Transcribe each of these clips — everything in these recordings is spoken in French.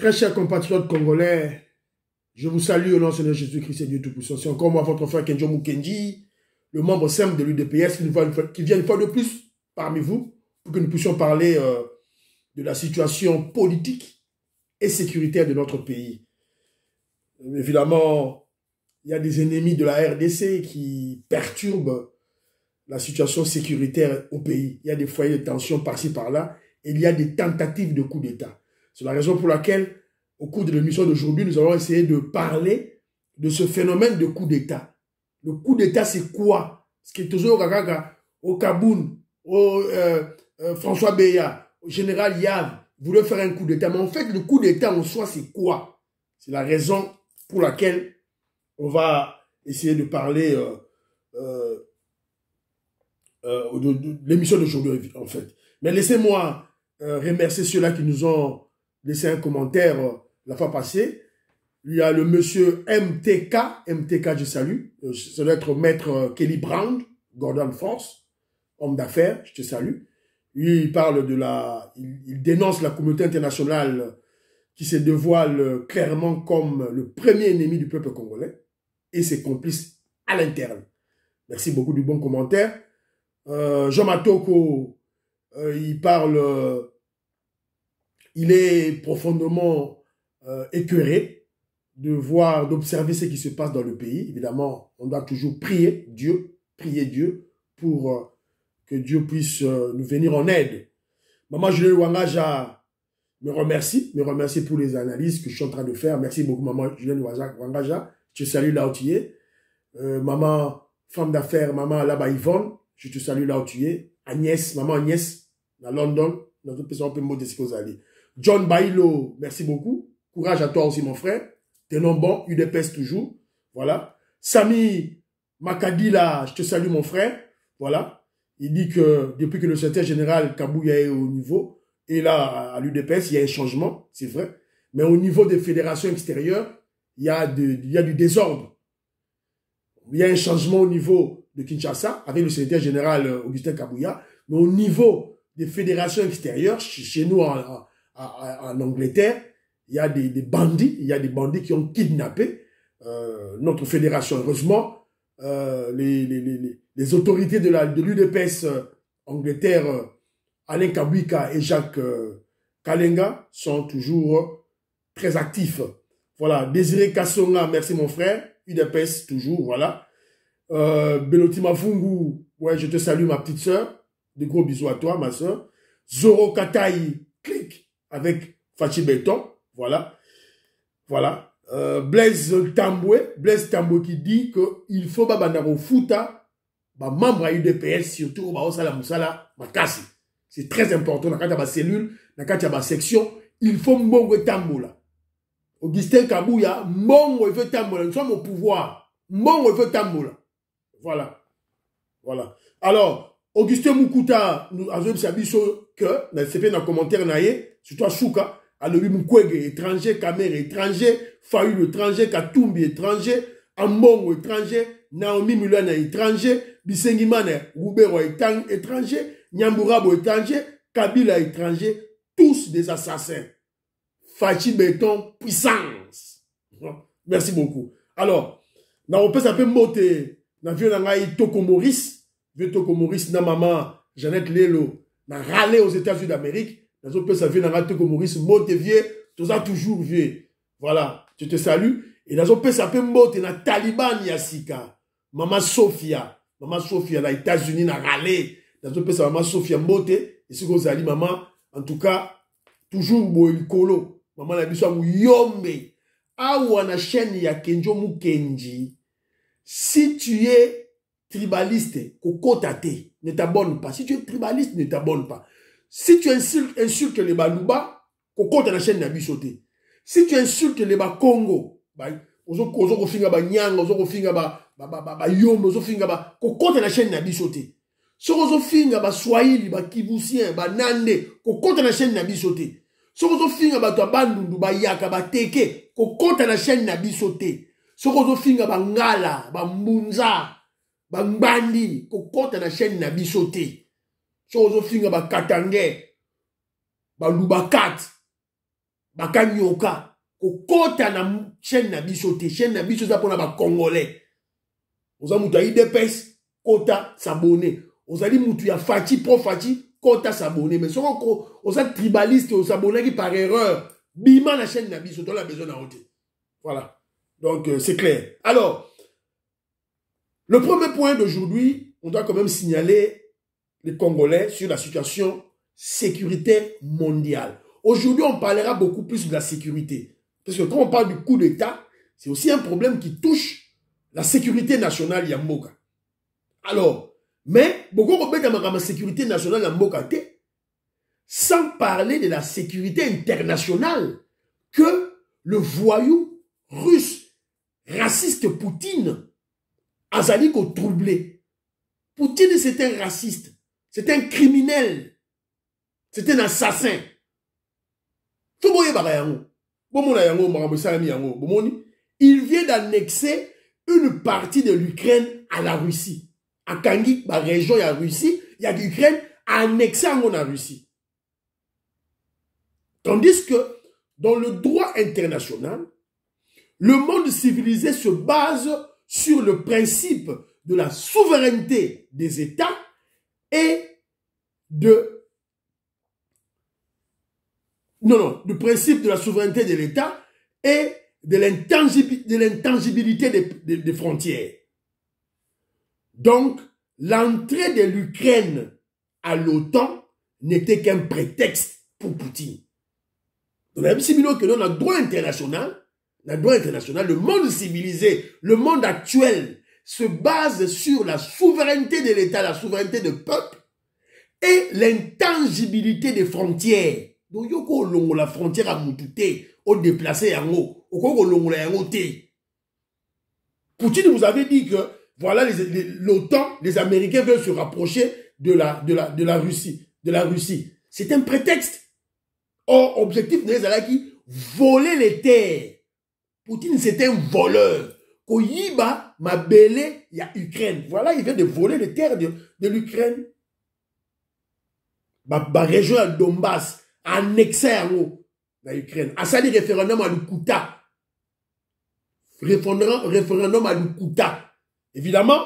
Très chers compatriotes congolais, je vous salue au nom du Seigneur Jésus-Christ et Dieu Tout-Puissant. C'est encore moi, votre frère Kenjo Mukendi, le membre simple de l'UDPS, qui vient une fois de plus parmi vous pour que nous puissions parler de la situation politique et sécuritaire de notre pays. Évidemment, il y a des ennemis de la RDC qui perturbent la situation sécuritaire au pays. Il y a des foyers de tension par-ci, par-là, et il y a des tentatives de coup d'État. C'est la raison pour laquelle, au cours de l'émission d'aujourd'hui, nous allons essayer de parler de ce phénomène de coup d'État. Le coup d'État, c'est quoi? Ce qui est toujours au Kaboun, au François Beya, au général Yav, voulait faire un coup d'État. Mais en fait, le coup d'État en soi, c'est quoi? C'est la raison pour laquelle on va essayer de parler de l'émission d'aujourd'hui, en fait. Mais laissez-moi remercier ceux-là qui nous ont laissé un commentaire la fois passée. Il y a le monsieur MTK, je salue. Ça doit être maître Kelly Brown, Gordon Force, homme d'affaires, je te salue. Lui, il parle de il dénonce la communauté internationale qui se dévoile clairement comme le premier ennemi du peuple congolais et ses complices à l'interne. Merci beaucoup du bon commentaire. Jean Matoko, il parle, il est profondément écœuré de voir, d'observer ce qui se passe dans le pays. Évidemment, on doit toujours prier Dieu pour que Dieu puisse nous venir en aide. Maman Julienne Wangaja me remercie pour les analyses que je suis en train de faire. Merci beaucoup, maman Julienne Wangaja. Je te salue là où tu es. Maman, femme d'affaires, maman là-bas Yvonne, je te salue là où tu es. Agnès, maman Agnès, à London, dans toute personne, on peut me dire ce que vous allez. John Bailo, merci beaucoup. Courage à toi aussi, mon frère. Tenons bon, UDPS toujours. Voilà. Sami Makadila, je te salue, mon frère. Voilà. Il dit que depuis que le secrétaire général Kabouya est au niveau, et là, à l'UDPS, il y a un changement, c'est vrai. Mais au niveau des fédérations extérieures, il y a du désordre. Il y a un changement au niveau de Kinshasa, avec le secrétaire général Augustin Kabouya. Mais au niveau des fédérations extérieures, chez nous en Angleterre, il y a des bandits, qui ont kidnappé notre fédération. Heureusement, les autorités de l'UDPS Angleterre, Alain Kabouika et Jacques Kalenga, sont toujours très actifs. Voilà. Désiré Kassonga, merci mon frère. UDPS toujours, voilà. Belotima Fungu, ouais, je te salue ma petite sœur. De gros bisous à toi, ma sœur. Zoro Katai, clic avec Fachi Béton, voilà. Voilà. Blaise Tamboué qui dit qu'il faut babandaro futa, membre à UDPS, surtout au Osala Moussala, Makasi. C'est très important. Dans la cellule, dans la section, il faut mbongo tambola. Augustin Kabouya, mbongo il veut tambola. Nous sommes au pouvoir. Mbongo il veut tambola. Voilà. Voilà. Alors, Augustin Mukuta, nous avons sabi que, c'est fait dans le commentaire, sur toi, Chouka, Alobi Mukwege, étranger, Kamere, étranger, Fayoul, étranger, Katumbi, étranger, Ambongo, étranger, Naomi Mulana, étranger, Bisengimane, Roubero, étranger, Nyamburabo, étranger, Kabila, étranger, tous des assassins. Fachi Béton, puissance. Merci beaucoup. Alors, on peut s'appeler Mote, na vieux nangai Toko Maurice, vieux Toko Maurice, na maman Jeannette Lelo, na râlé aux États-Unis d'Amérique, dans un peu ça vieux nangai Toko Maurice, Mote vieux, tout ça toujours vieux. Voilà, je te salue. Et dans un peu ça s'appelle Mote, na Taliban Yassika, maman Sophia, na États-Unis, na râlé, dans un peu ça maman Sophia Mote, et ce que vous allez maman, en tout cas, toujours Boïkolo, maman la bisou Yombe, awa na chaîne ya Kenjo Mukendi. Si tu es tribaliste, kokotate, ne t'abonne pas. Si tu es tribaliste, ne t'abonne pas. Si tu insultes les Balouba, kokote na chaîne Nabisote. Si tu insultes les Congo, ozo finga ba nyanga, ozo finga ba yombo, ozo finga ba kokote na chaîne Nabisote. Si ozo finga ba Swahili, ba Kibusien, ba Nande, kokote na chaîne Nabisote. Si ozo finga ba Bandundu, ba Yaka, ba Teke, kokote na chaîne Nabisote. Soko finga bangala, bambunza, bangbandi, kokota na chaîne na bisote. Soko finga bakatange, balubakat, bakanyoka kokota na chaîne na biso te chaîne na biso za pona ba congolais oza mutu ya IDPS kota s'abonner ozali mutu ya Fachi pro Fachi kota s'abonner mais soko oza tribaliste o s'abonner par erreur bima la chaîne na biso to la besoin na hote voilà donc c'est clair. Alors le premier point d'aujourd'hui, on doit quand même signaler les Congolais sur la situation sécuritaire mondiale. Aujourd'hui, on parlera beaucoup plus de la sécurité. Parce que quand on parle du coup d'État, c'est aussi un problème qui touche la sécurité nationale Yamboka. Alors, mais, beaucoup de la sécurité nationale Yamboka, sans parler de la sécurité internationale que le voyou russe, raciste Poutine, azali ko troublé. Poutine, c'est un raciste. C'est un criminel. C'est un assassin. Il vient d'annexer une partie de l'Ukraine à la Russie. À Kangi, la région de la Russie, il y a l'Ukraine annexée à la Russie. Tandis que dans le droit international, le monde civilisé se base sur le principe de la souveraineté des États et du principe de la souveraineté de l'État et de l'intangibilité des frontières. Donc, l'entrée de l'Ukraine à l'OTAN n'était qu'un prétexte pour Poutine. Dans la que dans le droit international, le monde civilisé, le monde actuel se base sur la souveraineté de l'État, la souveraineté du peuple et l'intangibilité des frontières. Donc, yoko longo la frontière à Moutouté, au déplacé yango, au longo la yango té. Poutine vous avait dit que, voilà, l'OTAN, les Américains veulent se rapprocher de la Russie. C'est un prétexte. Or, objectif n'est pas qui voler les terres. Poutine, c'est un voleur. Koyiba, Mabele, il y a Ukraine. Voilà, il vient de voler les terres de l'Ukraine. Ba région à Donbass, annexé à l'Ukraine. À ça, dit référendum à Lukuta. Référendum à Lukuta. Évidemment,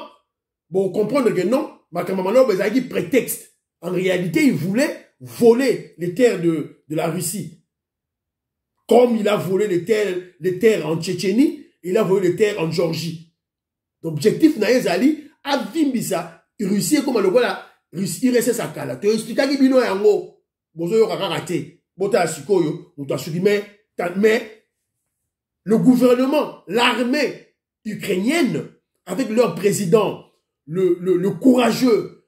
bon, comprendre que non, Makamamano, vous avez dit prétexte. En réalité, il voulait voler les terres de la Russie. Comme il a volé les terres en Tchétchénie, il a volé les terres en Géorgie. L'objectif Naïzali a vimbisa Russie comme le voilà Russie reste sa kala. Tu expliques qui bino yango bozo yo kakate bota sikoyo ou ta sugime mais le gouvernement, l'armée ukrainienne avec leur président le courageux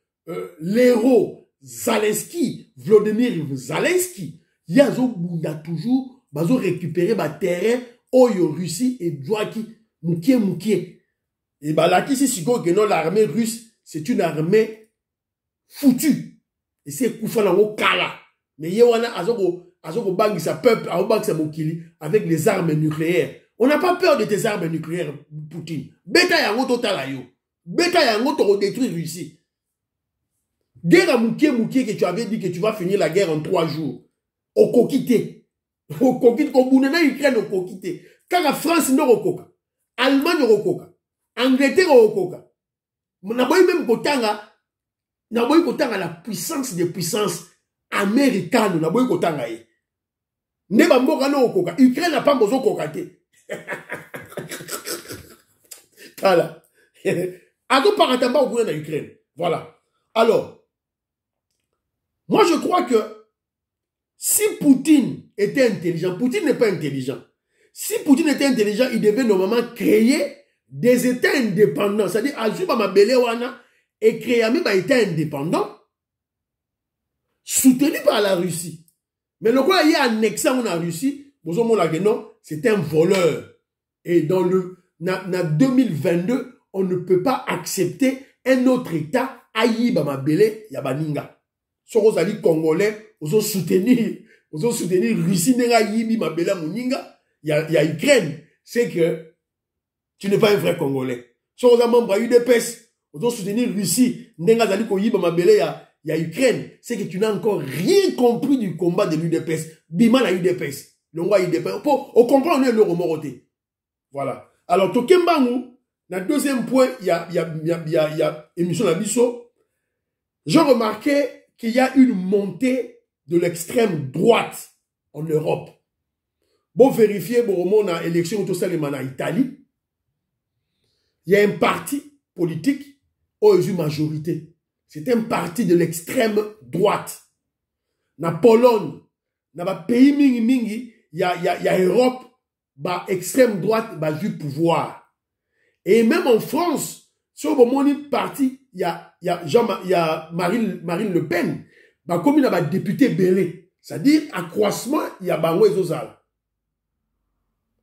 l'héros Zelensky, Vladimir Zelensky, yazo bunda toujours bazo récupérer ba terrain oyo Russie et Djouaki moukie. Et bah là, qui c'est que non, l'armée russe, c'est une armée foutue. Et c'est Koufanango Kala. Mais Yewana Azoko Bang, sa peuple, Aobang sa Mokili, avec les armes nucléaires. On n'a pas peur de tes armes nucléaires, Poutine. Beta Yango Totalayo. Beta Yango t'aura détruit Russie. Guerre à Moukie que tu avais dit que tu vas finir la guerre en 3 jours. Au Kokité. Au Kokité. Au Bounena Ukraine au Kokité. Car la France n'a pas Koka. Allemagne n'a pas Angleterre au Koka. Naboy même Kotanga. Naboy Kotanga la puissance des puissances américaines. Naboy Kotanga. Neba Mboka no Koka. Ukraine n'a pas besoin de Kokate. Voilà. Ado Paratamba au gouvernement d'Ukraine. Voilà. Alors, moi je crois que si Poutine était intelligent, Poutine n'est pas intelligent. Si Poutine était intelligent, il devait normalement créer des États indépendants. C'est-à-dire, Azuba Mabele Wana et créer un État indépendant soutenu par la Russie. Mais le quoi il y a annexé en Russie, c'est un voleur. Et dans le 2022, on ne peut pas accepter un autre État Aïba Mabele Yabaninga. Sorosali Congolais, ils ont soutenu Russie Nenga Yibi Mabele Mouninga. Il y a Ukraine. C'est que tu n'es pas un vrai Congolais. Sorosali membre UDPS, ils ont soutenu Russie Nenga Zali Koyiba Mabele il y a Ukraine. C'est que tu n'as encore rien compris du combat de l'UDPS. Bima la UDPS. Le roi il dépend. Pour comprendre le remoroté. Voilà. Alors, Tokembangu, dans le deuxième point, il y a émission Nabiso. J'ai remarqué qu'il y a une montée de l'extrême droite en Europe. Bon, vérifier, bon, on a élection au Salman en Italie. Il y a un parti politique aux majorité. C'est un parti de l'extrême droite. Dans Pologne, dans le pays mingi, il y a Europe, bah, extrême droite, bah, du pouvoir. Et même en France, sur le parti, il y a Marine Le Pen, bah, comme il y a un député belé. C'est-à-dire, accroissement, il y a Bango Zozal.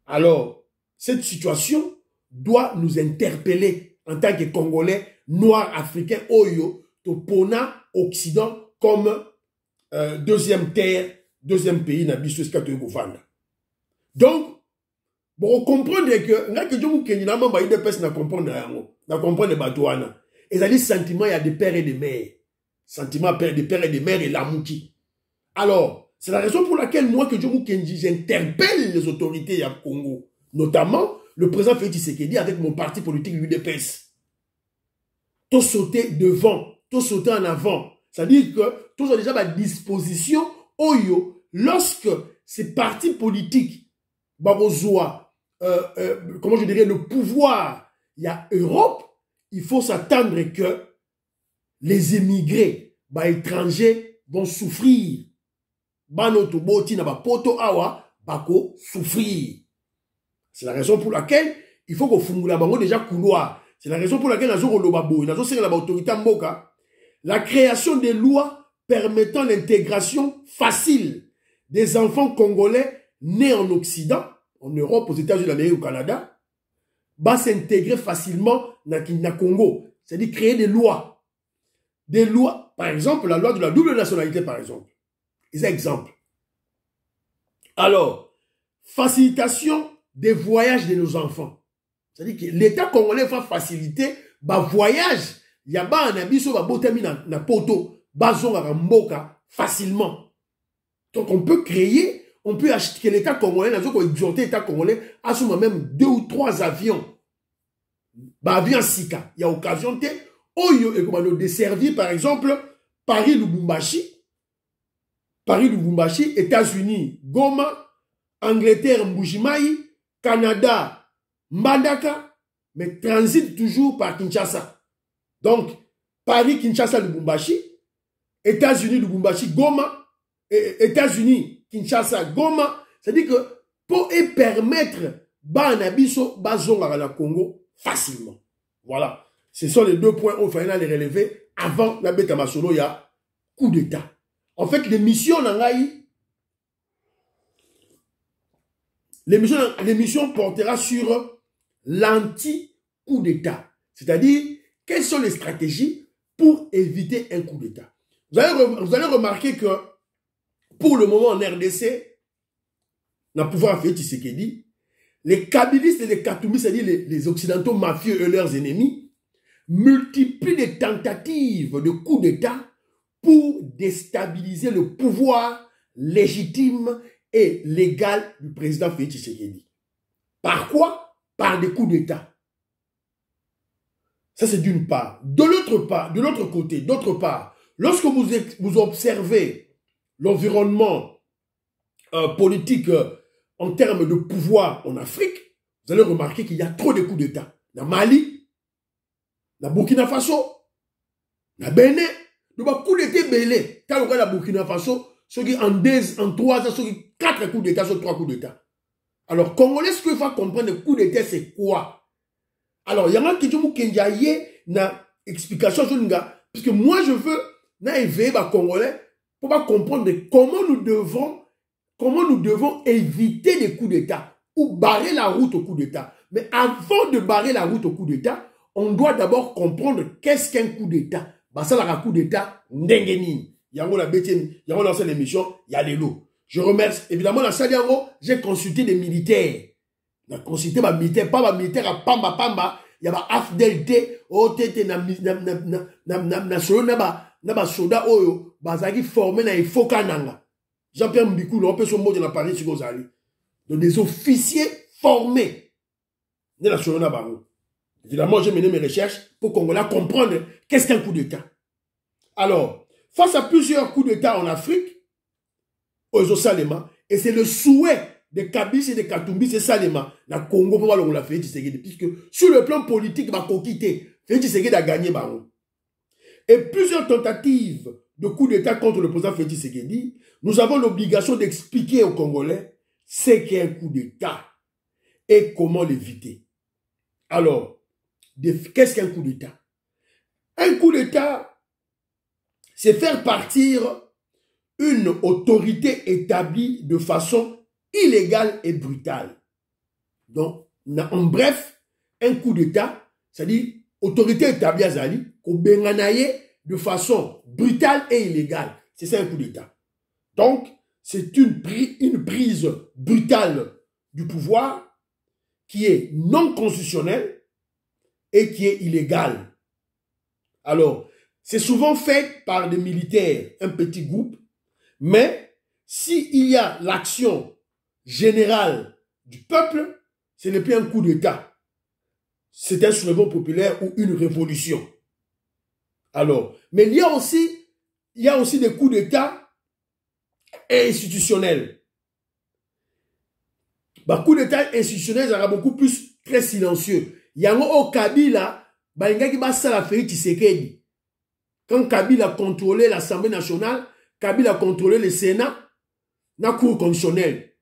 Alors, cette situation doit nous interpeller en tant que Congolais, Noirs, Africains, Oyo, Topona, Occident, comme deuxième terre, deuxième pays, donc, bon, comprendre que, n'a que Djomou Kenyi, n'a pas de personne à comprendre, n'a comprendre les bateaux, et ça dit sentiment, il y a des pères et des mères. Sentiment des pères et des mères et l'amouki. Alors, c'est la raison pour laquelle moi, que Djomou Kenji, j'interpelle les autorités à Congo, notamment le président Félix Tshisekedi avec mon parti politique l'UDPS. Tout sauter devant, tout sauter en avant. C'est-à-dire que tous ont déjà ma disposition, Oyo, lorsque ces partis politiques, Babozoa, comment je dirais, le pouvoir, il y a Europe, il faut s'attendre que les émigrés, étrangers, vont souffrir. Banoto boti na ba poto awa, bako souffrir. C'est la raison pour laquelle il faut qu'on fungula bango déjà couloir. C'est la raison pour laquelle la création des lois permettant l'intégration facile des enfants congolais nés en Occident, en Europe, aux États-Unis, l'Amérique, au Canada, va s'intégrer facilement dans le Congo. C'est-à-dire créer des lois. Des lois, par exemple, la loi de la double nationalité, par exemple. C'est un exemple. Alors, facilitation des voyages de nos enfants. C'est-à-dire que l'État congolais va faciliter le voyage. Il y a un abisso va botami na poto, bazonga mboka facilement. Donc on peut créer, on peut acheter l'État congolais, on peut exhorter l'État congolais à soumettre même 2 ou 3 avions. Avion Sika, il y a occasion de Oyo et comment nous desservir par exemple Paris-Lubumbashi, États-Unis, Goma, Angleterre, Mbujimayi, Canada, Mbandaka, mais transite toujours par Kinshasa. Donc, Paris, Kinshasa, Lubumbashi, États-Unis, Lubumbashi, Goma, États-Unis, Kinshasa, Goma, c'est-à-dire que pour permettre Banabiso, Bazonga la Congo facilement. Voilà. Ce sont les 2 points où il fallait les relever avant la bête à Masono, il y a coup d'État. En fait, l'émission portera sur l'anti-coup d'État. C'est-à-dire, quelles sont les stratégies pour éviter un coup d'État? Vous allez remarquer que, pour le moment en RDC, dans le pouvoir fait Tshisekedi, les kabylistes et les katoumis, c'est-à-dire les occidentaux mafieux et leurs ennemis, multiplient les tentatives de coup d'État pour déstabiliser le pouvoir légitime et légal du président Félix Tshisekedi. Par quoi? Par des coups d'État. Ça, c'est d'une part. De l'autre côté, d'autre part, lorsque vous observez l'environnement politique en termes de pouvoir en Afrique, vous allez remarquer qu'il y a trop de coups d'État. Dans Mali, dans Burkina Faso, dans Bénin, il y a coups d'État belé. Quand on regarde la Burkina Faso, ceux qui en 3 ans, ceux qui 4 coups d'État sur 3 coups d'État. Alors, Congolais, ce qu'il faut comprendre, le coup d'État, c'est quoi? Alors, il y a un qui dit une explication sur le gars. Parce que moi, je veux éveiller les Congolais pour comprendre comment nous devons éviter les coups d'État ou barrer la route au coup d'État. Mais avant de barrer la route au coup d'État, on doit d'abord comprendre qu'est-ce qu'un coup d'État. Ça, un coup d'État, ndengeni. Il y a lancé l'émission, il y a les lots. Je remercie. Évidemment, dans Sadiango, j'ai consulté des militaires. J'ai consulté des militaires, pas des militaires à Pamba. Il y a des AFDLT, OTT, na soda oyo, bazaki formé na Ifoka nanga. Jean-Pierre Mbikou, on peut se mot de la Paris sur Gozali. Donc des officiers formés. Évidemment, j'ai mené mes recherches pour qu'on puisse comprendre qu'est-ce qu'un coup d'État. Alors, face à plusieurs coups d'État en Afrique, aux Salema, et c'est le souhait de Kabila et de Katumbi, c'est Salema, la Congo, pour voir la Félix Tshisekedi, puisque sur le plan politique, bah, quitter, Félix Tshisekedi a gagné, bah, et plusieurs tentatives de coup d'État contre le président Félix Tshisekedi, nous avons l'obligation d'expliquer aux Congolais ce qu'est un coup d'État et comment l'éviter. Alors, qu'est-ce qu'un coup d'État? Un coup d'État, c'est faire partir une autorité établie de façon illégale et brutale. Donc, en bref, un coup d'État, c'est-à-dire autorité établie à Zali, qu'on benganaye de façon brutale et illégale. C'est ça un coup d'État. Donc, c'est une prise brutale du pouvoir qui est non constitutionnelle et qui est illégale. Alors, c'est souvent fait par des militaires, un petit groupe, mais s'il y a l'action générale du peuple, ce n'est plus un coup d'État. C'est un soulèvement populaire ou une révolution. Alors, mais il y a aussi des coups d'État institutionnels. Bah, coup d'État institutionnel, ça sera beaucoup plus très silencieux. Il y a un Kabila, bah, il y a qui va la Félix Tshisekedi. Quand Kabila a contrôlé l'Assemblée nationale, Kabila a contrôlé le Sénat, la Cour constitutionnelle.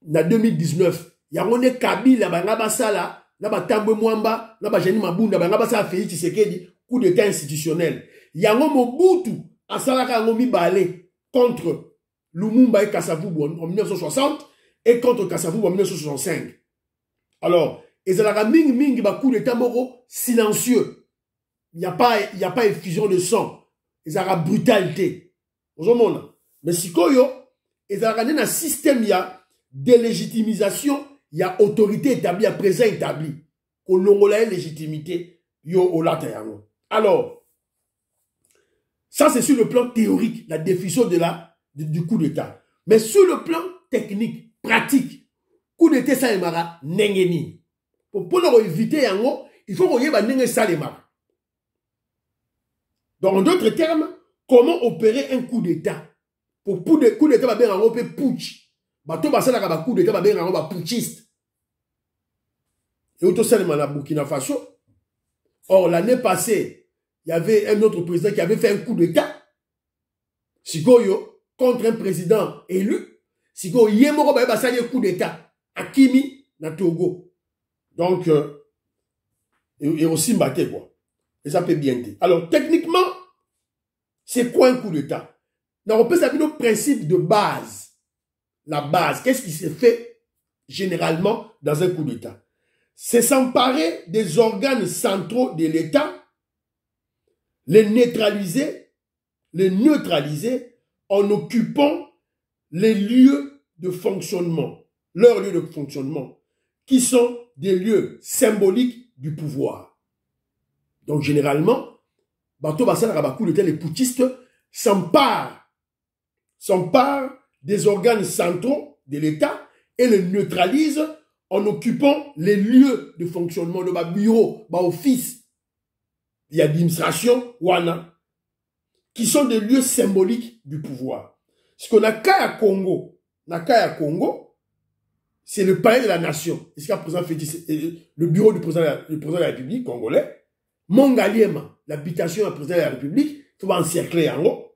En 2019, il y a un Kabila, bah, n'a Tambwe Mwamba, n'a Jani Mabunda, n'a Félix Tshisekedi, coup d'État institutionnel. Il y a un Mobutu, à Salaka Ngomi Balé, contre Lumumba et Kasavubu en 1960, et contre Kasavubu en 1965. Alors, et ça a ming coup d'État moro silencieux. Il n'y a pas effusion de sang. Et ça a brutalité. Mais si koyo, et ça a un système, il y a délégitimisation, il y a autorité établie, à présent établie. Au longola légitimité, yo au latéral. Alors, ça c'est sur le plan théorique, la définition du coup d'État. Mais sur le plan technique, pratique, coup d'État, ça est mara, nengeni. Pour éviter yango, il faut qu'on y ait nenge ça les mara. Donc, en d'autres termes, comment opérer un coup d'État? Pour coup d'État, bah, ben, on peut putsch. Bah, tout, bah, ça, là, coup d'État, bah, ben, on va putschiste. Et auto ça, la Burkina Faso. Or, l'année passée, il y avait un autre président qui avait fait un coup d'État. Sikoyo, contre un président élu. Sikoyo, yemoro, bah, ça, y a un coup d'État. Akimi, na Togo. Donc, et aussi mbaté, quoi. Et ça peut bien dire. Alors, techniquement, c'est quoi un coup d'État? On peut savoir nos principes de base. La base, qu'est-ce qui se fait généralement dans un coup d'État? C'est s'emparer des organes centraux de l'État, les neutraliser en occupant les lieux de fonctionnement, leurs lieux de fonctionnement, qui sont des lieux symboliques du pouvoir. Donc, généralement, Bato Bassala Rabakou, les putschistes s'emparent des organes centraux de l'État et les neutralisent en occupant les lieux de fonctionnement de ma bureau, ma office, d'administration, wana, qui sont des lieux symboliques du pouvoir. Ce qu'on a qu'à Congo, c'est le palais de la nation. Le bureau du président de la République congolais, Mongaliema, l'habitation du président de la République, il faut encercler en haut.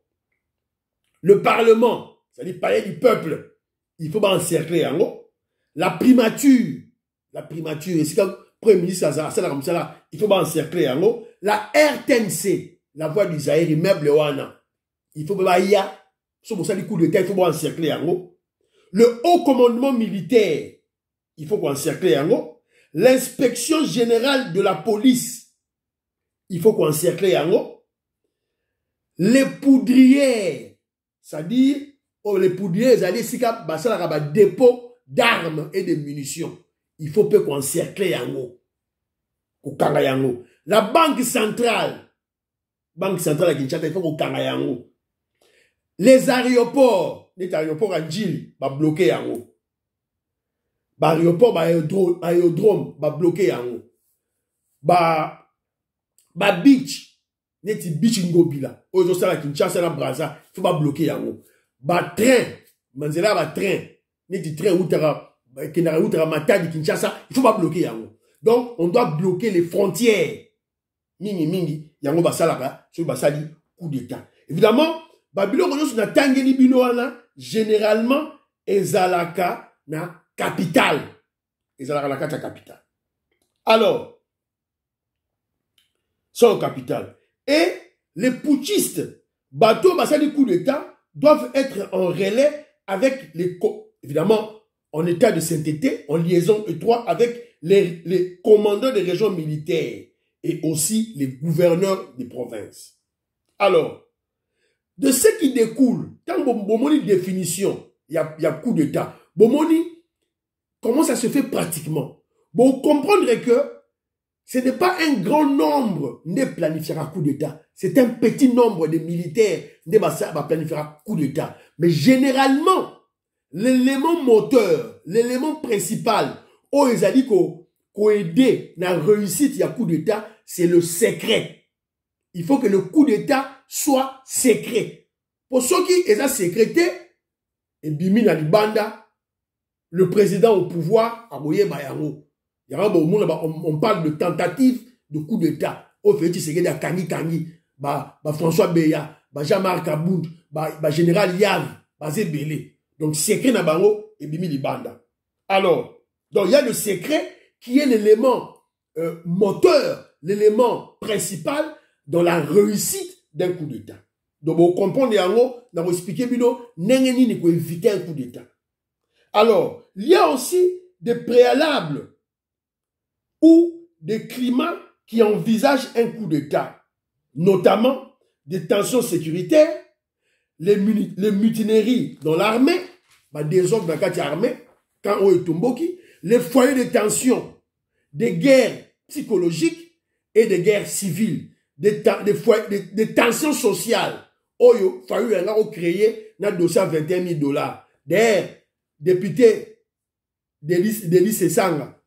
Le Parlement, c'est-à-dire le palais du peuple, il faut encercler en haut. La primature, et c'est comme Premier ministre il faut encercler en haut. La RTNC, la voix du Zaïre, immeuble Wana, il faut coup d'État, il faut encercler en haut. Le haut commandement militaire, il faut encercler en haut. L'inspection générale de la police, il faut encercler en haut. Les poudrières, c'est-à-dire, les poudrières, c'est-à-dire, c'est dépôt d'armes et de munitions. Il faut peu qu'on encercle en haut. La banque centrale à Kinshasa, il faut qu'on en haut. Les aéroports à Djili, va bloquer en haut. aéroport, aérodrome, bloqué yango. Beach, neti beach ngobila. Ozo sala Kinshasa na Brazza, il faut bloquer yango. Train, manzela train, neti train outara Matadi Kinshasa, il faut pas bloquer yango. Donc on doit bloquer les frontières. Mingi yango basalaka, sur basali coup d'état. Évidemment, Babylone na tangeli bino wana généralement ezalaka na capitale. Ezalaka na kata capitale. Alors, sans capitale. Et les putschistes, bateau basali coup d'état, doivent être en relais avec évidemment en état de sainteté, en liaison étroite avec les commandants des régions militaires et aussi les gouverneurs des provinces. Alors, de ce qui découle, quand Bomoni définition, il y a coup d'état. Bomoni, comment ça se fait pratiquement? Bon, comprendre que ce n'est pas un grand nombre de planifiera coup d'état. C'est un petit nombre de militaires qui planifiera coup d'état. Mais généralement, l'élément moteur, l'élément principal, où ils ont dit qu'on aider la réussite, il y a coup d'état, c'est le secret. Il faut que le coup d'état soit secret. Pour ceux qui est sécrété, et Bimi Nalibanda, le président au pouvoir, Aboye Bayango. On parle de tentative de coup d'état. Au fait, c'est que Kangi, François Beya, Jean-Marc Aboud, général Yav, Zébélé. Donc, secret na bango et Bimi Libanda. Alors, donc il y a le secret qui est l'élément moteur, l'élément principal dans la réussite d'un coup d'état. Donc, vous comprenez, on a expliqué, il faut éviter un coup d'état. Alors, il y a aussi des préalables ou des climats qui envisagent un coup d'état, notamment des tensions sécuritaires, les mutineries dans l'armée, des hommes dans l'armée, quand on est tomboki, les foyers de tension, des guerres psychologiques et des guerres civiles, des tensions sociales. Oyo, fallu créer un dossier à $21 000. D'ailleurs, député Delis Sanga,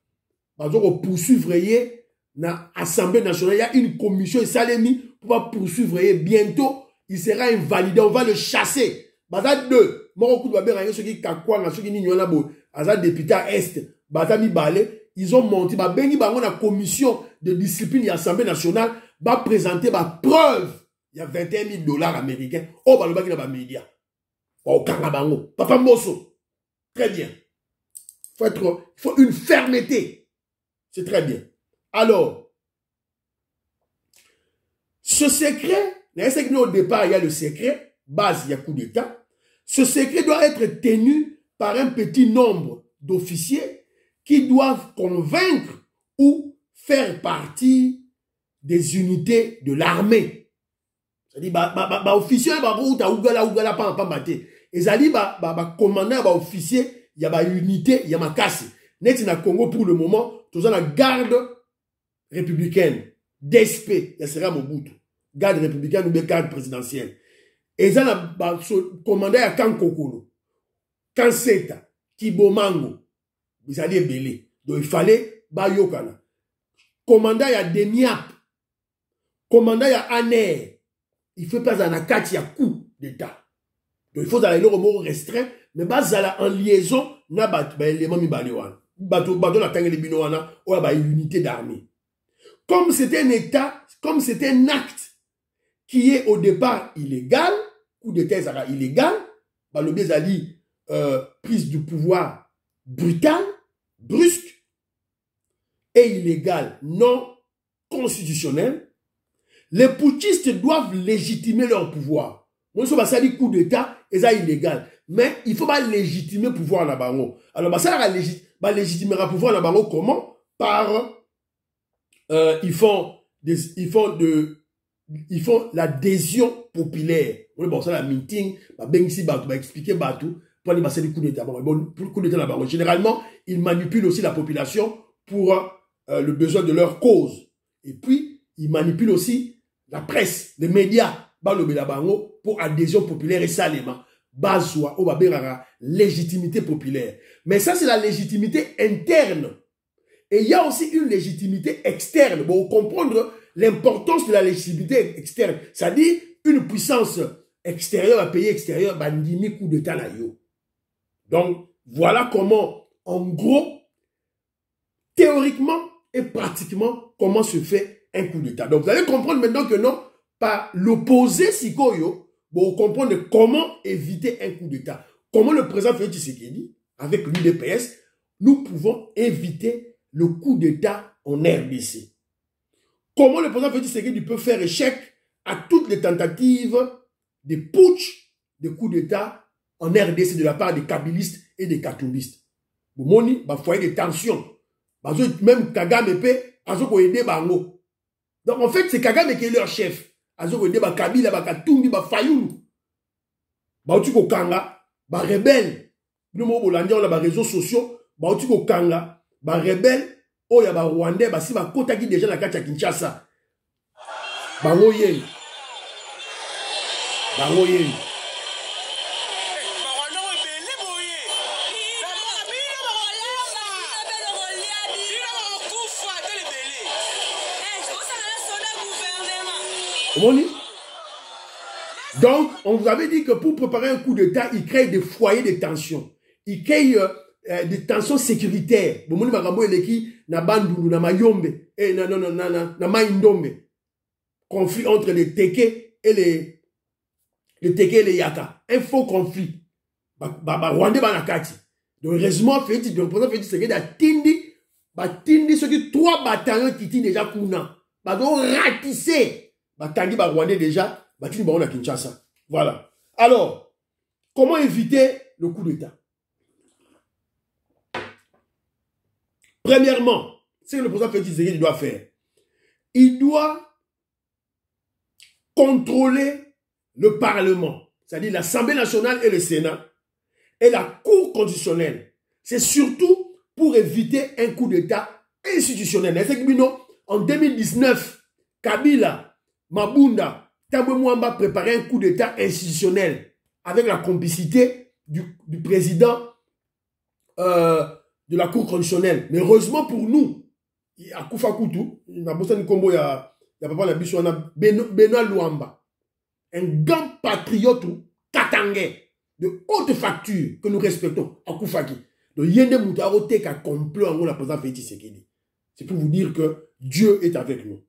pour poursuivre dans l'Assemblée nationale, il y a une commission Salemi pour poursuivre bientôt, il sera invalidé, on va le chasser. Bazad 2, Morocco doit bien ceux qui kakouang, ceux qui n'y en a pas, Azad député à Est, Bazami Balé, ils ont monté, Bengi Bango la commission de discipline de l'Assemblée nationale, va présenter ma preuve. Il y a $21 000 américains. Oh, bah le bac dans les médias. Oh, Kangabango. Papa Mosso. Très bien. Il faut une fermeté. C'est très bien. Alors, ce secret, au départ, il y a le secret, base, il y a coup d'état. Ce secret doit être tenu par un petit nombre d'officiers qui doivent convaincre ou faire partie des unités de l'armée. C'est-à-dire, officier, ougala, pas maté. Et ça dit, commandant, officier, il y a unité, il y a ma casse. Net na Congo pour le moment, tout ça la garde républicaine, DSP, il sera Mobutu. Garde républicaine ou bien garde présidentielle. Et ça la commandant à Kankokolo, Kanseta, Kibomango, ils allaient belé. Donc il fallait Bayokana. Commandant à Demiap, commandant à Aner. Il faut pas en cas, il y a coup d'état. Donc il faut aller le mot restreint, mais basala en liaison, na élément mi balewan. Bateau la tangeli binoana, ou la unité d'armée. Comme c'était un état, comme c'était un acte qui est au départ illégal, coup d'état sera illégal, le bezali prise du pouvoir brutale, brusque et illégal, non constitutionnel. Les putschistes doivent légitimer leur pouvoir. Moi, ça dit coup d'état, et ça illégal. Mais il faut pas légitimer le pouvoir là-bas. Alors, ça va légitimer le pouvoir là-bas. Comment? Par, ils font l'adhésion populaire. Bon, ça, la meeting, expliquer Batou, pour aller passer du coup d'état. Bon, pour le coup d'état là-bas. Généralement, ils manipulent aussi la population pour le besoin de leur cause. Et puis, ils manipulent aussi la presse, les médias, pour adhésion populaire et salément. bazwa ou légitimité populaire. Mais ça, c'est la légitimité interne. Et il y a aussi une légitimité externe. Bon, comprendre l'importance de la légitimité externe. C'est-à-dire, une puissance extérieure, un pays extérieur, bandini coup d'état là yo. Donc, voilà comment, en gros, théoriquement et pratiquement, comment se fait un coup d'état. Donc, vous allez comprendre maintenant que non, par l'opposé Sikoyo, vous comprenez comment éviter un coup d'état. Comment le président Félix Tshisekedi, avec l'UDPS, nous pouvons éviter le coup d'état en RDC. Comment le président Félix Tshisekedi peut faire échec à toutes les tentatives de putsch, de coup d'état en RDC de la part des kabylistes et des katoubistes. Vous moni, bah foyer de tension. Même Kagame peut, azo aider bango. Donc en fait, c'est Kagame qui est leur chef. Azo aider ba Kabila, ba Katumbi, ba Fayoulou. Ba otu ko kanga, ba rebelle. Nous mo bolandi on a ba réseaux sociaux, ba otu ko kanga, ba rebelle. Oh ya ba Rwandais, ba si ba kota ki déjà la kati ya Kinshasa. Bango yeng. Bango yeng. Donc, on vous avait dit que pour préparer un coup d'État, il crée des foyers de tension. Il crée des tensions sécuritaires. Bomoni makambo eleki na Bandundu, na Mayombe, et na Maindombe. Conflit entre les Teke et les Yaka. Un faux conflit. Rwandais banakati. Donc, heureusement, Félix Tshisekedi a tindi ceux qui 3 bataillons qui tinent déjà Kuna. Donc, ratissé. Tangi Rwandais déjà. Kinshasa. Voilà. Alors, comment éviter le coup d'État? Premièrement, c'est que le président Félix Tshisekedi doit faire. Il doit contrôler le Parlement, c'est-à-dire l'Assemblée nationale et le Sénat, et la Cour constitutionnelle. C'est surtout pour éviter un coup d'État institutionnel. En 2019, Kabila, Mabunda, Tambwe Mwamba préparait un coup d'État institutionnel avec la complicité du président de la Cour constitutionnelle. Mais heureusement pour nous, à Koufakutu, il y a Papa Benoît Luamba, un grand patriote katangais de haute facture que nous respectons à Koufaki. Donc, Yende Moutarote qui a complot en la présidente Félix Tshisekedi. C'est pour vous dire que Dieu est avec nous.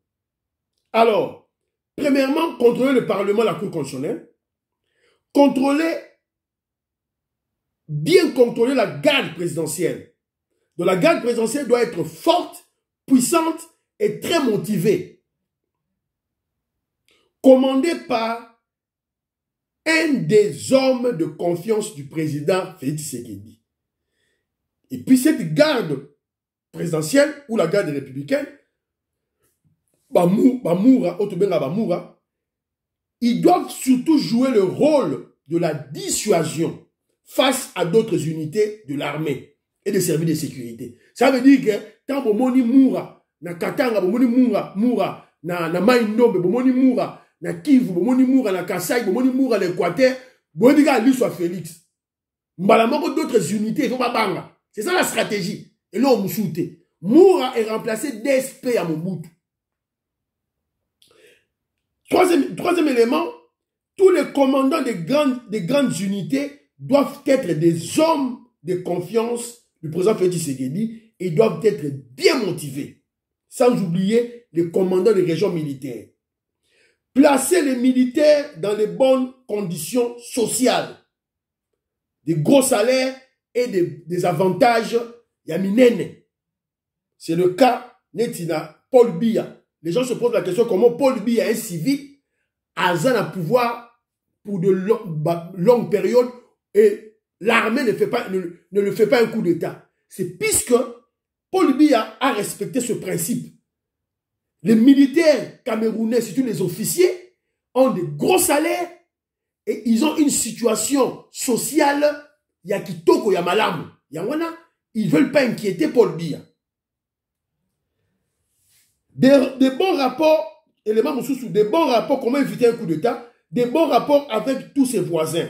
Alors, premièrement, contrôler le Parlement, la Cour constitutionnelle. Bien contrôler la garde présidentielle. Donc la garde présidentielle doit être forte, puissante et très motivée. Commandée par un des hommes de confiance du président Félix Tshisekedi. Et puis cette garde présidentielle ou la garde républicaine, ils doivent surtout jouer le rôle de la dissuasion face à d'autres unités de l'armée et des services de sécurité. Ça veut dire que tant bomoni moura na Katanga, bomoni moura na Maindombe, bomoni moura na Kivu, bomoni moura na Kasai, bomoni moura na l'Équateur, bomoni ga lui soit Félix. Mbalamoko d'autres unités, il faut pas banga. C'est ça la stratégie. Et là on mouchoute. Moura est remplacé d'SP à Mobutu. Troisième élément, tous les commandants des grandes unités doivent être des hommes de confiance du président Félix Tshisekedi et doivent être bien motivés, sans oublier les commandants des régions militaires. Placer les militaires dans les bonnes conditions sociales, des gros salaires et des avantages yaminene. C'est le cas Netina Paul Biya. Les gens se posent la question comment Paul Biya, un civil, a un pouvoir pour de longues périodes et l'armée ne le fait pas un coup d'État. C'est puisque Paul Biya a respecté ce principe. Les militaires camerounais, surtout les officiers, ont de gros salaires et ils ont une situation sociale, yakitoko ya malamu. Yangwana, ils ne veulent pas inquiéter Paul Biya. Des bons rapports, éléments sous des bons rapports, comment éviter un coup d'État, des bons rapports avec tous ses voisins.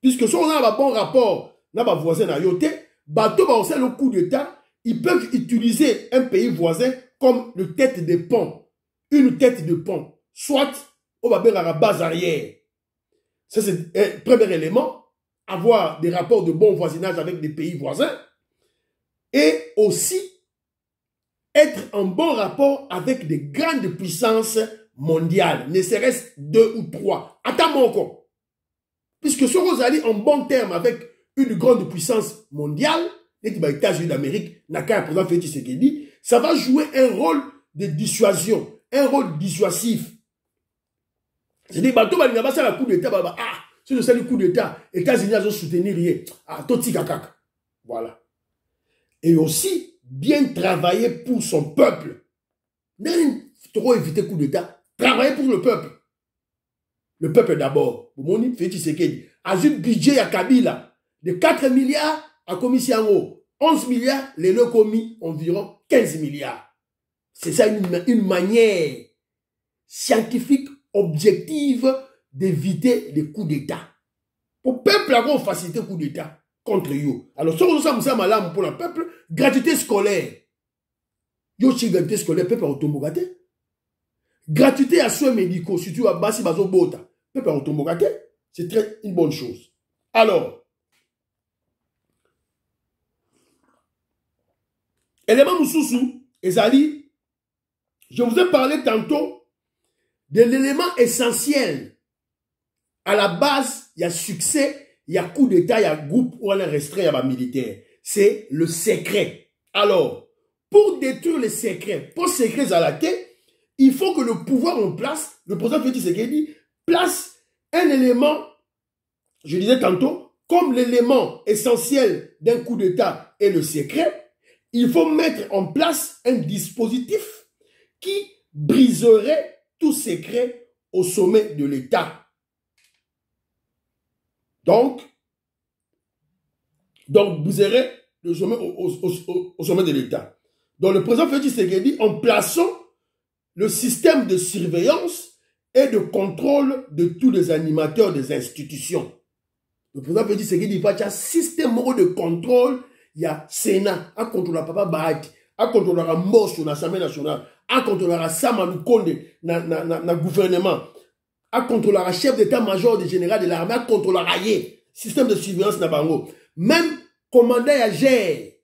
Puisque si on a un bon rapport, on a un voisin à yote, bateau va aussi le coup d'État, ils peuvent utiliser un pays voisin comme le tête de pont. Une tête de pont. Soit, on va faire à la base arrière. Ça, c'est un premier élément. Avoir des rapports de bon voisinage avec des pays voisins. Et aussi, être en bon rapport avec des grandes puissances mondiales. Ne serait-ce 2 ou 3. Attends encore. Puisque si vous allez en bon terme avec une grande puissance mondiale, les États-Unis d'Amérique, ça va jouer un rôle de dissuasion, un rôle dissuasif. C'est-à-dire, ça la coup d'État, si je sais le coup d'État, les États-Unis vont soutenir rien. Voilà. Et aussi, bien travailler pour son peuple. Il faut éviter le coup d'État. Travailler pour le peuple. Le peuple d'abord. Moni fait Tshisekedi. A un budget à Kabila de 4 milliards à commission 11 milliards, les le commis environ 15 milliards. C'est ça une manière scientifique, objective d'éviter les coups d'État. Pour le peuple avoir facilité le coup d'État contre eux. Alors, si on a malade pour le peuple, gratuité scolaire. Yo, si gratuité scolaire, le peuple a automogaté. Gratuité à soins médicaux, surtout à Bassi Bazo Bota. Le peuple a automogaté. C'est une bonne chose. Alors, élément Moussoussou, Ezali, je vous ai parlé tantôt de l'élément essentiel. À la base, il y a succès, il y a coup d'État, il y a groupe où on a restreint, il y a militaire. C'est le secret. Alors, pour détruire les secrets, pour secrets à la tête, il faut que le pouvoir en place, le président Félix Tshisekedi, place un élément, je disais tantôt, comme l'élément essentiel d'un coup d'État et le secret, il faut mettre en place un dispositif qui briserait tout secret au sommet de l'État. Donc, briserait le sommet au sommet de l'État. Donc, le président Félix Tshisekedi, en plaçant le système de surveillance et de contrôle de tous les animateurs des institutions. Le président Félix Tshisekedi, il y a un système de contrôle. Il y a Sénat, à contrôler Papa Bahati, à contrôler Mbosso, l'Assemblée nationale, à contrôler Sama Lukonde, na gouvernement, à contrôler le chef d'état-major du général de l'armée, à contrôler Aye, système de surveillance na bango. Même commandant Yager,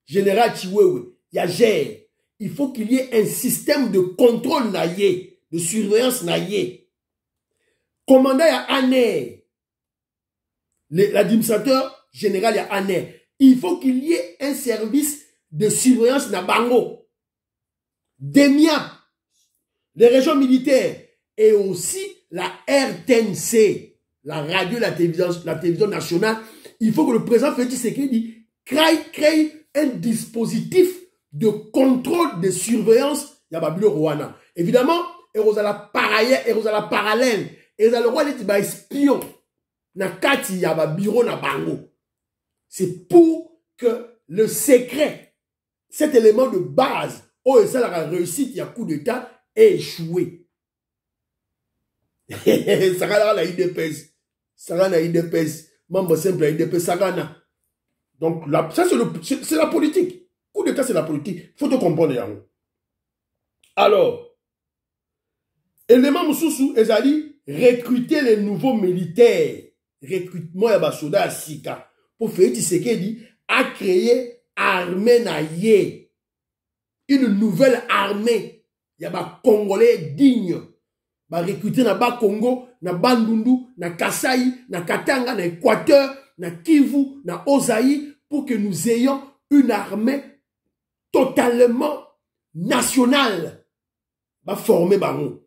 général Chiwewe, Yager, il faut qu'il y ait un système de contrôle naïe, de surveillance naïe. Commandant Yaner, l'administrateur général Yaner, il faut qu'il y ait un service de surveillance na bango. DEMIAP, les régions militaires, et aussi la RTNC, la radio, la télévision nationale. Il faut que le président Félix Tshisekedi crée un dispositif de contrôle, de surveillance. Il y a Babilo Rwanda. Évidemment, et vous allez parallèle, et vous allez voir les espions. Na kati ya ba bureau na bango. C'est pour que le secret, cet élément de base, où ça la réussite, il y a coup d'État, ait échoué. Sarana la IDPS. Sarana IDPS. Membre simple la IDPS. Sarana. Donc, ça, c'est la politique. Coup d'État, c'est la politique. Il faut te comprendre. Alors, élément Moussoussou, Ezali, recruter les nouveaux militaires. Recrutement ya basoda à Sika. Pour faire Tshisekedi a créé armée naïe. Une nouvelle armée. Il y a des Congolais dignes. Ba recruter na ba Congo, na Bandundu, na Kasai, na Katanga, na Équateur, na Kivu, na Osaï, pour que nous ayons une armée totalement nationale. Ba former baron.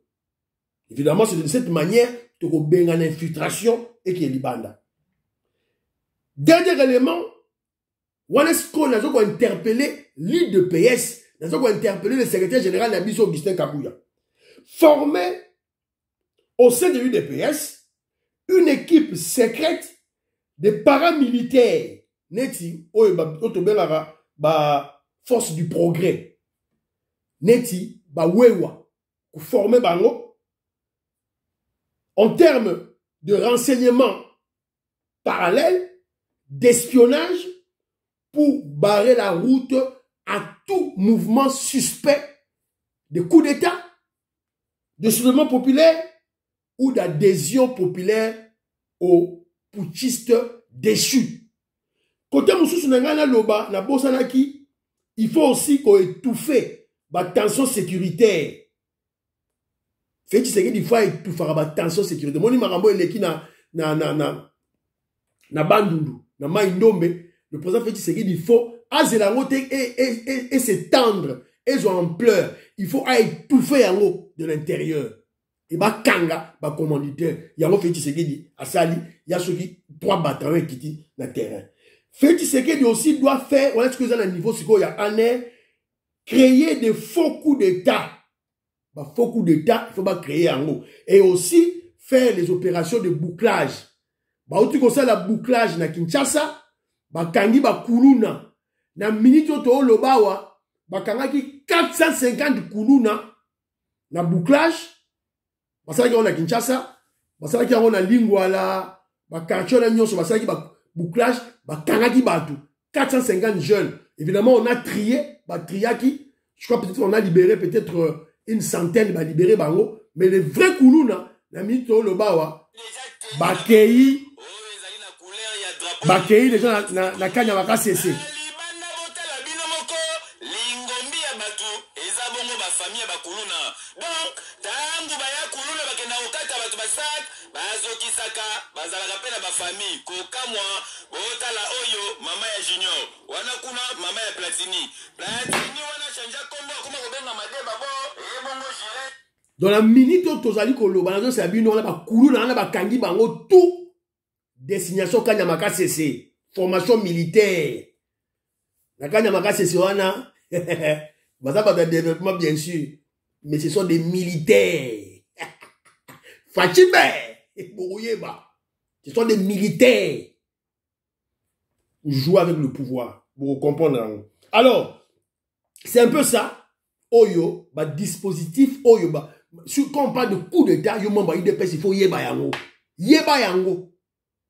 Évidemment, c'est de cette manière que vous avez une infiltration et qui est libanda. Dernier élément, Wanesco n'a pas interpellé l'IDPS, n'a pas interpellé le secrétaire général Nabiso Augustin Kabouya. Former au sein de l'UDPS une équipe secrète de paramilitaires, neti, force du progrès, neti, wewa, pour former bango, en termes de renseignement parallèles d'espionnage pour barrer la route à tout mouvement suspect de coup d'État, de soulèvement populaire ou d'adhésion populaire aux putschistes déchus. Côté Moussous Nangana Loba, na Bosanaki, il faut aussi qu'on étouffe la tension sécuritaire. Fait que il faut étouffer la tension sécuritaire. Moni Marambo eleki na Bandundu, na Maïndombe, le président Félix Tshisekedi, il faut azelango et s'étendre, et ont ampleur. Il faut étouffer yango de l'intérieur. Et bah kanga, bah commanditaire, yango Félix Tshisekedi, à Sali, il y a ceux qui 3 bataillons qui quittent le terrain. Félix Tshisekedi aussi doit faire, on a ce que dans le niveau, c'est qu'il y a un air, créer des faux coups d'État. Bah, faux coups d'État, il faut pas créer en haut. Et aussi faire les opérations de bouclage. Bah, où tu conseilles la bouclage na Kinshasa, bah, kangi ba kuluna. Na minute to lobawa, bah, kangaki 450 kuluna na bouclage. Bah, ça on a Kinshasa, bah, ça on a Lingwala, bah, quartier na nyonso, bah, ça ba bouclage, bah, kangaki batu. 450 jeunes. Évidemment, on a trié, bah, triaki. Je crois peut-être qu'on a libéré peut-être une centaine, bah, libéré bango. Mais les vrais kuluna, na minute to lobawa, bakei, bakei déjà na kanya waka cessé. Dans la minute où tozali koloba, c'est abino na ba kuluna na ba kangi bango tout. Destination Kanyamaka CC, formation militaire. La Kanyamaka CC, wana, pas de développement bien sûr, mais ce sont des militaires. Fatime, ce sont des militaires. Vous jouez avec le pouvoir, pour comprendre. Alors, c'est un peu ça. Oyo, bah, dispositif, oyo, bah, quand on parle de coup d'État, il faut yeba yango. Yeba yango.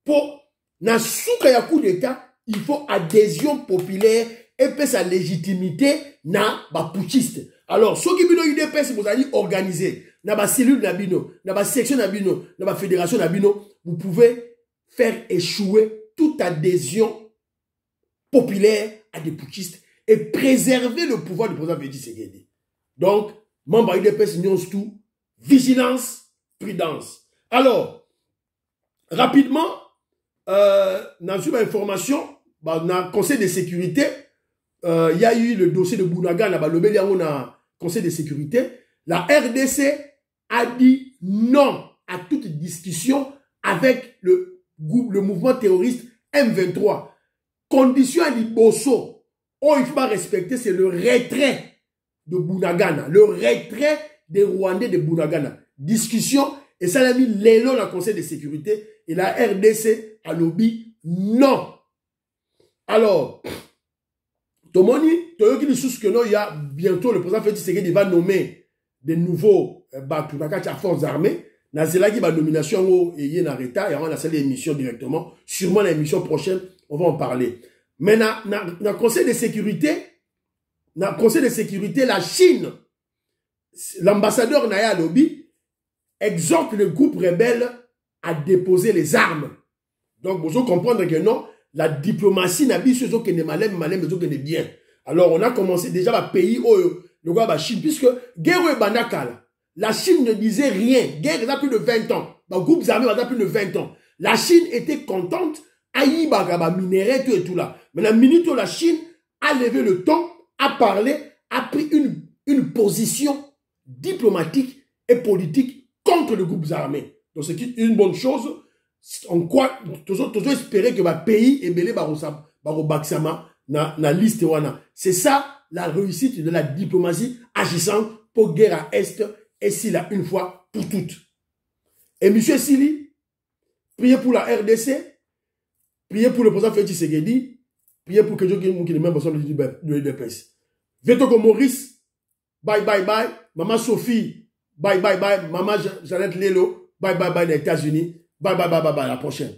Pour na souka ya coup d'État, il faut adhésion populaire et puis sa légitimité na ba putschiste. Alors, ceux qui bino UDPS vous allez organiser na ba cellule na bino, na ba section na bino, na ba fédération na bino, vous pouvez faire échouer toute adhésion populaire à des putschistes et préserver le pouvoir du président Félix Tshisekedi. Donc, membre UDPS nous tout vigilance, prudence. Alors, rapidement, dans une information, dans le Conseil de sécurité, il y a eu le dossier de Bounaga, dans le Conseil de sécurité. La RDC a dit non à toute discussion avec le mouvement terroriste M23. Condition à l'Iboso, il faut pas respecter, c'est le retrait de Bounagana, le retrait des Rwandais de Bounagana. Discussion, et ça l'a mis l'élan dans le Conseil de sécurité, et la RDC a lobby non. Alors, Tomoni, il y a bientôt le président Félix Tshisekedi va nommer des nouveaux forces armées. Dans la nomination, il y a un arrêt, et on a salué l'émission directement. Sûrement, l'émission prochaine, on va en parler. Mais dans le Conseil de sécurité, la Chine, l'ambassadeur Naya Lobby, exhorte le groupe rebelle à déposer les armes. Donc, vous devez comprendre que non, la diplomatie n'a pas ce qui est malin, mais ce qui est bien. Alors, on a commencé déjà à payer le roi de la Chine, puisque guerre et banakala, la Chine ne disait rien. Guerre a plus de 20 ans. Le groupe armé a plus de 20 ans. La Chine était contente, aïe, minerai, tout et tout là. Mais la minute où la Chine a levé le ton, a parlé, a pris une position diplomatique et politique contre le groupe armé. Donc, c'est une bonne chose. On croit, toujours espérer que le pays est belé barobaksama na liste wana. C'est ça la réussite de la diplomatie agissante pour guerre à Est et si là une fois pour toutes. Et M. Sili, priez pour la RDC, priez pour le président Félix Tshisekedi, priez pour que Dieu qui est même besoin de l'UDPS. Vetoko Maurice, bye bye bye. Maman Sophie, bye bye bye. Maman Jeannette Lelo, bye bye bye des États-Unis. Bye bye bye bye bye. À la prochaine.